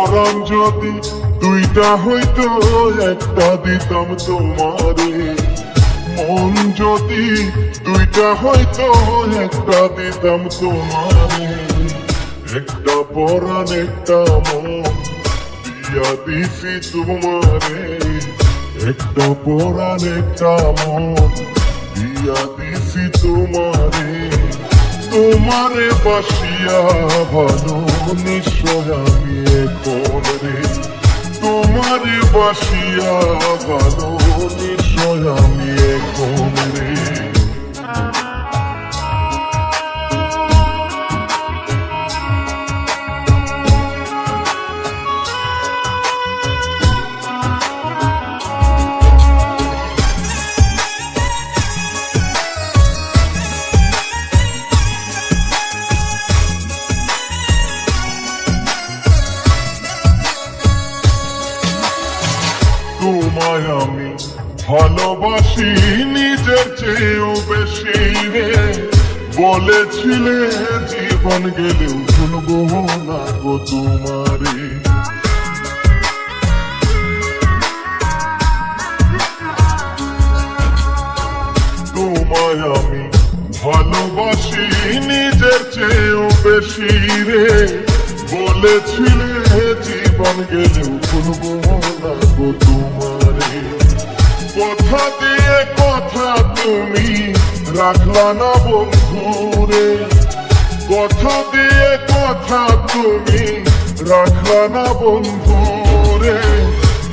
পরাণ যদি দুইটা হইতো একটা দিতাম তোমারে, মন যদি দুইটা হইতো একটা দিতাম তোমারে, একটা পরাণ একটা মন দিয়া দিছি তোমারে, একটা পরাণ একটা মন দিয়া দিছি তোমারে। তোমারে বাসিয়া ভালো নিশ্চয় আমি এখন রে, তোমারে বাসিয়া ভালো নিশ্চয় আমি এখন রে। তোমায় আমি ভালোবাসি নিজের চেয়েও বেশি রে, বলেছিলে জীবন গেলেও ভুলবো না গো তোমারে। তোমায় আমি ভালোবাসি নিজের চেয়েও বেশি রে, বলেছিলে জীবন গেলেও ভুলবো না গো তোমারে। কথা দিয়ে কথা তুমি রাখলা না বন্ধুরে, কথা দিয়ে কথা তুমি রাখলা না বন্ধুরে।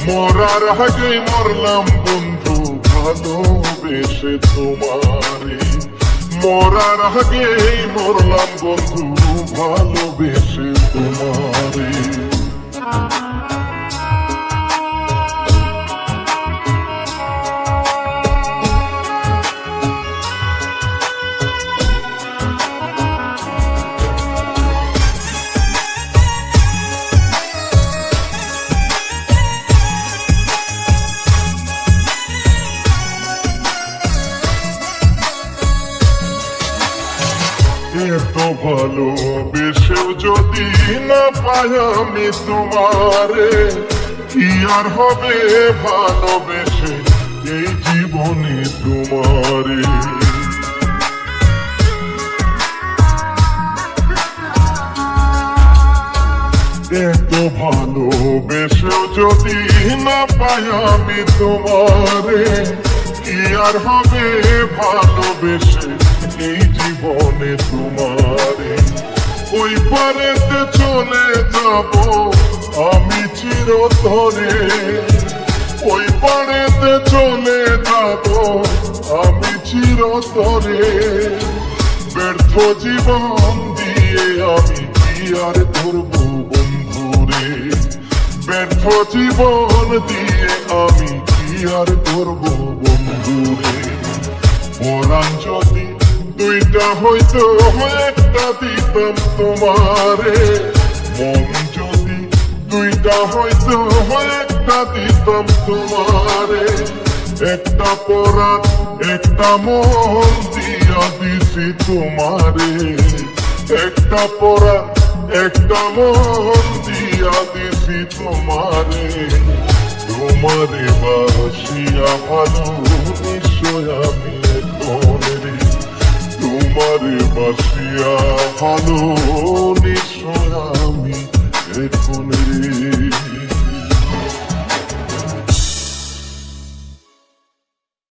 মরার আগে মরলাম বন্ধু ভালোবেসে তোমারে, মরার আগে মরলাম বন্ধু ভালোবেসে তোমারে। এত ভালোবেসেও যদি না পাই আমি তোমারে, কি আর হবে ভালোবেসে এই জীবনে তোমারে। এত ভালোবেসেও যদি না পাই আমি তোমারে, কি আর হবে ভালোবেসে এই জীবনে তোমারে। ওই পারেতে চলে যাব আমি চিরতরে, ওই পারেতে চলে যাব আমি চিরতরে। ব্যর্থ জীবন দিয়ে আমি কি আর করবো বন্ধুরে, ব্যর্থ জীবন দিয়ে আমি কি আর করবো বন্ধুরে। পরাণ যদি দুইটা হইতো একটা দিতাম তোমারে, মন যদি দুইটা হইতো একটা দিতাম তোমারে, একটা পরাণ একটা মন দিয়া দিছি তোমারে, একটা পরাণ একটা মন দিয়া দিছি তোমারে। তোমারে বাসিয়া ভালো নিশ্চয় আমি এখন রে, তোমারে বাসিয়া ভালো নিশ্চয় আমি এখন রে।